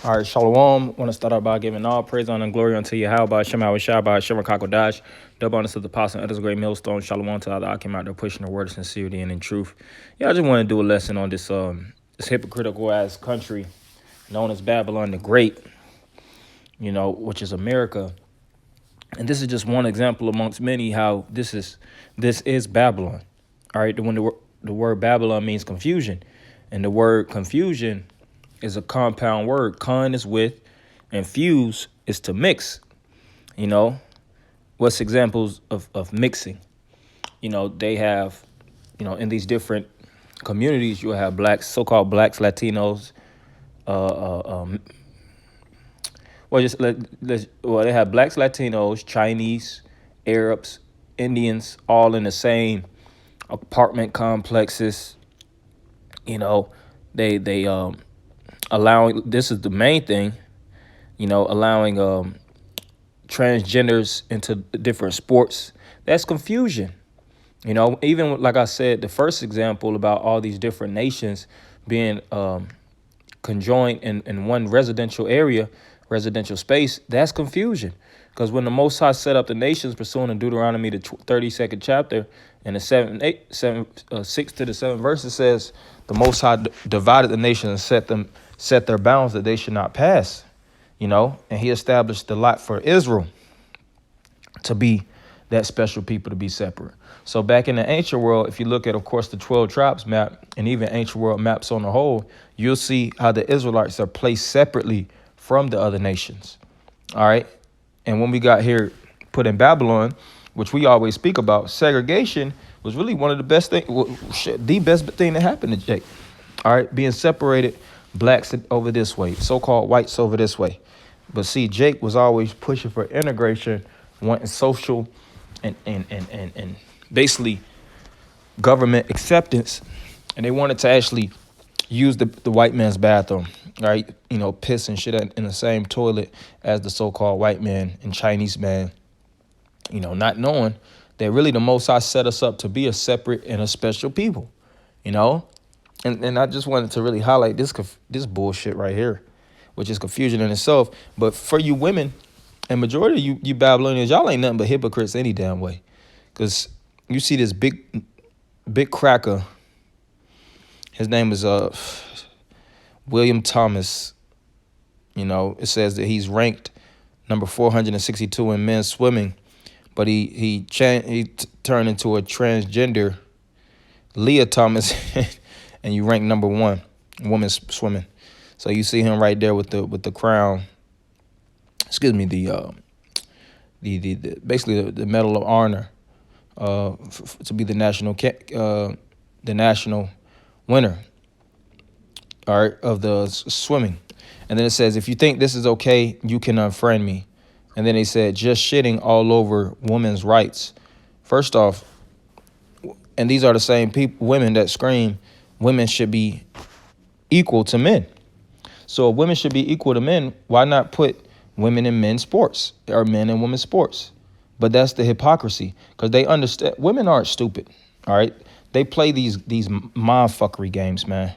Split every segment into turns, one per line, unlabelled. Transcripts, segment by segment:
All right, Shalom. Want to start out by giving all praise, honor, and glory unto Yahweh, Shem, Shai, Shem, Kakodash, double honor to the apostle, others great millstone. Shalom to all that came out there pushing the word of sincerity and in truth. Yeah, I just want to do a lesson on this hypocritical ass country known as Babylon the Great, which is America. And this is just one example amongst many how this is Babylon. All right, when the word Babylon means confusion, and the word confusion is a compound word. Con is with, and fuse is to mix. You know, what's examples of mixing? They have, in these different communities, you'll have blacks, so-called blacks, Latinos, they have blacks, Latinos, Chinese, Arabs, Indians, all in the same apartment complexes. They allowing, this is the main thing, allowing transgenders into different sports. That's confusion. Even like I said, the first example about all these different nations being conjoined in one residential space, that's confusion. Because when the Most High set up the nations pursuing in Deuteronomy, the 32nd chapter, and the 6 to the 7 verses says, the Most High divided the nations and set their bounds that they should not pass. And he established the lot for Israel to be that special people, to be separate. So back in the ancient world, if you look at, of course, the 12 tribes map and even ancient world maps on the whole, you'll see how the Israelites are placed separately from the other nations. All right. And when we got here put in Babylon, which we always speak about, segregation was really one of the best things, the best thing that happened to Jake. All right. Being separated, blacks over this way, so-called whites over this way. But see, Jake was always pushing for integration, wanting social and basically government acceptance. And they wanted to actually use the white man's bathroom, right? Piss and shit in the same toilet as the so-called white man and Chinese man, not knowing that really the Most High set us up to be a separate and a special people, And I just wanted to really highlight this bullshit right here, which is confusion in itself. But for you women, and majority of you Babylonians, y'all ain't nothing but hypocrites any damn way. Because you see this big cracker. His name is William Thomas. It says that he's ranked number 462 in men's swimming, but he turned into a transgender, Leah Thomas, and you rank number 1 in women's swimming. So you see him right there with the crown. Excuse me, the basically the Medal of Honor, to be the national winner, all right, of the swimming. And then it says, if you think this is okay, you can unfriend me. And then they said, just shitting all over women's rights. First off, and these are the same women that scream women should be equal to men. So if women should be equal to men, why not put women in men's sports or men in women's sports? But that's the hypocrisy, because they understand women aren't stupid. All right. They play these mind fuckery games, man,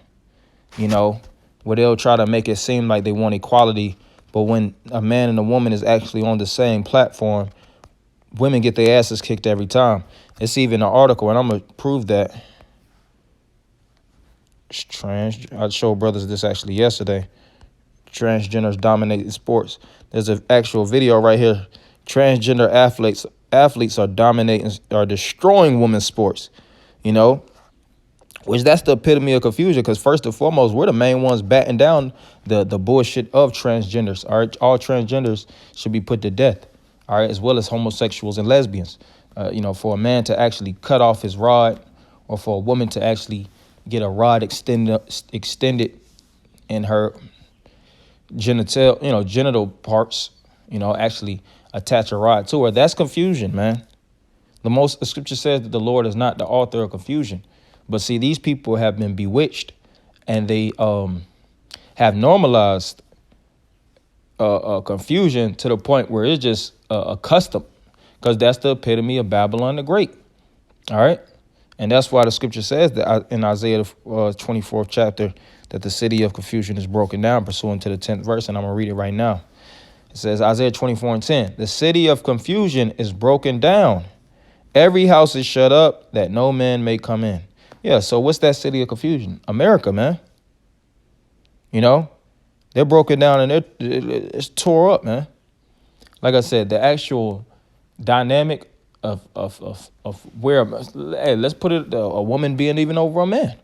where they'll try to make it seem like they want equality. But when a man and a woman is actually on the same platform, women get their asses kicked every time. It's even an article, and I'm going to prove that. I showed brothers this actually yesterday. Transgenders dominate sports. There's an actual video right here. Transgender athletes are destroying women's sports, which that's the epitome of confusion, because first and foremost, we're the main ones batting down the bullshit of transgenders. All right, all transgenders should be put to death, all right, as well as homosexuals and lesbians. For a man to actually cut off his rod, or for a woman to actually get a rod extended in her genital parts, actually attach a rod to her. That's confusion, man. The scripture says that the Lord is not the author of confusion. But see, these people have been bewitched, and they have normalized confusion to the point where it's just a custom, because that's the epitome of Babylon the Great. All right. And that's why the scripture says that in Isaiah 24th chapter that the city of confusion is broken down, pursuant to the 10th verse. And I'm going to read it right now. It says, Isaiah 24:10, the city of confusion is broken down. Every house is shut up that no man may come in. Yeah, so what's that city of confusion? America, man. You know, they're broken down and it's tore up, man. Like I said, the actual dynamic of where, hey, let's put it, a woman being even over a man.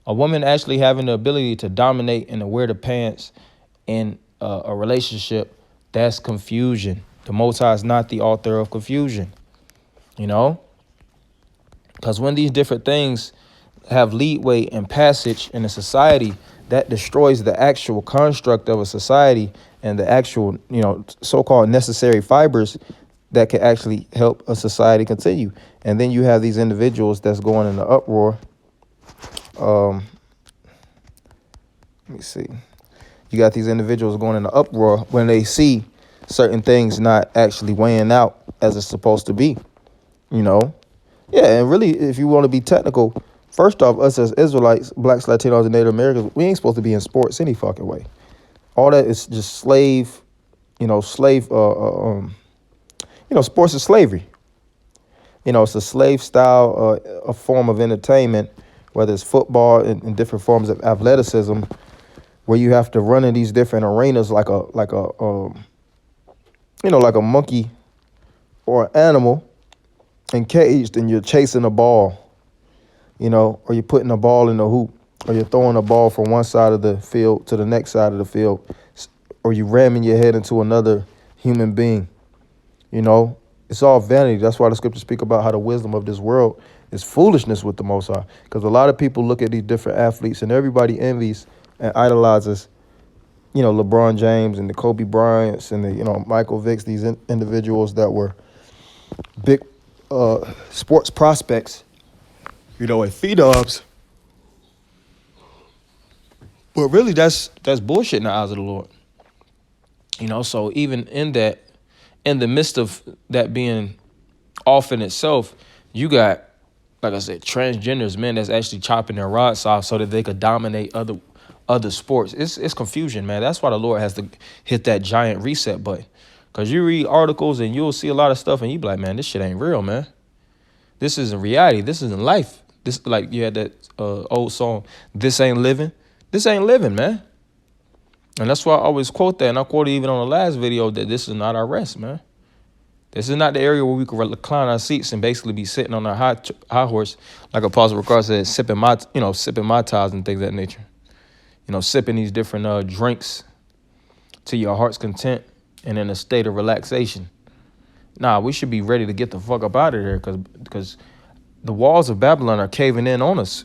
A woman actually having the ability to dominate and to wear the pants in a relationship, that's confusion. The Most High is not the author of confusion, you know? Because when these different things have leadway and passage in a society, that destroys the actual construct of a society and the actual, so-called necessary fibers that can actually help a society continue. And then you have these individuals that's going in the uproar. Let me see. You got these individuals going in the uproar when they see certain things not actually weighing out as it's supposed to be, Yeah, and really, if you want to be technical, first off, us as Israelites, Blacks, Latinos, and Native Americans, we ain't supposed to be in sports any fucking way. All that is just sports is slavery. It's a slave style, a form of entertainment, whether it's football and different forms of athleticism, where you have to run in these different arenas like a monkey or an animal encaged, and you're chasing a ball, or you're putting a ball in the hoop, or you're throwing a ball from one side of the field to the next side of the field, or you ramming your head into another human being. It's all vanity. That's why the scriptures speak about how the wisdom of this world is foolishness with the Most High. Because a lot of people look at these different athletes and everybody envies and idolizes, LeBron James and the Kobe Bryants and the, Michael Vicks, these individuals that were big sports prospects, and phenoms. But really, that's bullshit in the eyes of the Lord. So even in the midst of that being off in itself, you got, like I said, transgenders, men that's actually chopping their rods off so that they could dominate other sports. It's confusion, man. That's why the Lord has to hit that giant reset button. Because you read articles and you'll see a lot of stuff and you be like, man, this shit ain't real, man. This isn't reality. This isn't life. This, like you had that old song, this ain't living. This ain't living, man. And that's why I always quote that. And I quoted even on the last video that this is not our rest, man. This is not the area where we can recline our seats and basically be sitting on our high horse, like Apostle Ricard said, sipping my ties and things of that nature. Sipping these different drinks to your heart's content and in a state of relaxation. Nah, we should be ready to get the fuck up out of there because the walls of Babylon are caving in on us.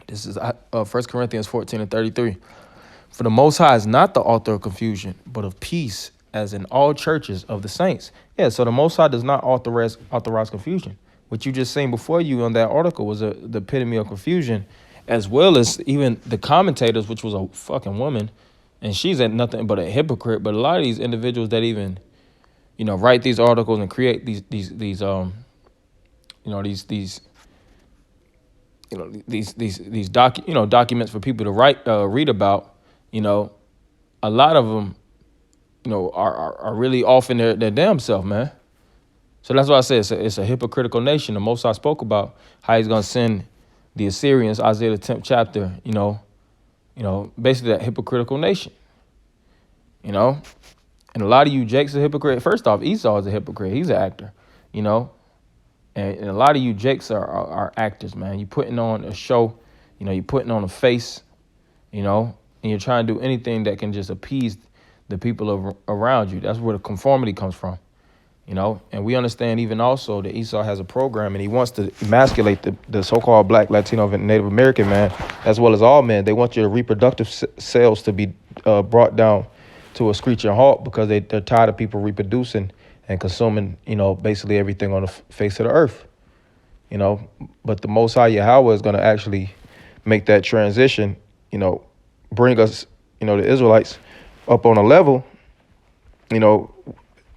This is 1 Corinthians 14:33. For the Most High is not the author of confusion, but of peace, as in all churches of the saints. Yeah, so the Most High does not authorize confusion. What you just seen before you on that article was the epitome of confusion, as well as even the commentators, which was a fucking woman, and she's nothing but a hypocrite. But a lot of these individuals that even, write these articles and create these documents for people to read about, a lot of them, are really off in their damn self, man. So that's why I say it's a hypocritical nation. The Most High spoke about how he's going to send the Assyrians, Isaiah the 10th chapter, basically that hypocritical nation, And a lot of you Jakes are hypocrite. First off, Esau is a hypocrite. He's an actor, And a lot of you Jakes are actors, man. You're putting on a show, you're putting on a face, and you're trying to do anything that can just appease the people around you. That's where the conformity comes from, And we understand even also that Esau has a program and he wants to emasculate the so-called Black, Latino, and Native American man, as well as all men. They want your reproductive cells to be brought down to a screeching halt because they're tired of people reproducing and consuming, basically everything on the face of the earth, But the Most High Yahweh is going to actually make that transition, bring us, the Israelites up on a level,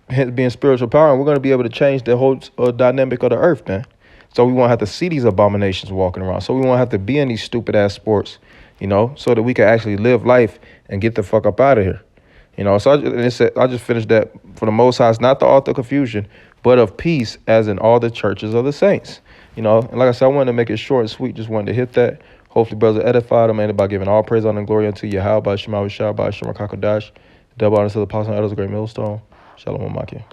hence being spiritual power, and we're going to be able to change the whole dynamic of the earth, man.
So we won't have to see these abominations walking around. So we won't have to be in these stupid ass sports, so that we can actually live life and get the fuck up out of here. So I just finished that. For the Most High, it's not the author of confusion, but of peace, as in all the churches of the saints. And like I said, I wanted to make it short and sweet. Just wanted to hit that. Hopefully, brothers edified them, and by giving all praise, honor, and glory unto Yahweh, by Shema, by Shema, Kakadash. Double honor to the apostle and elders of the great millstone. Shalom, Amakia.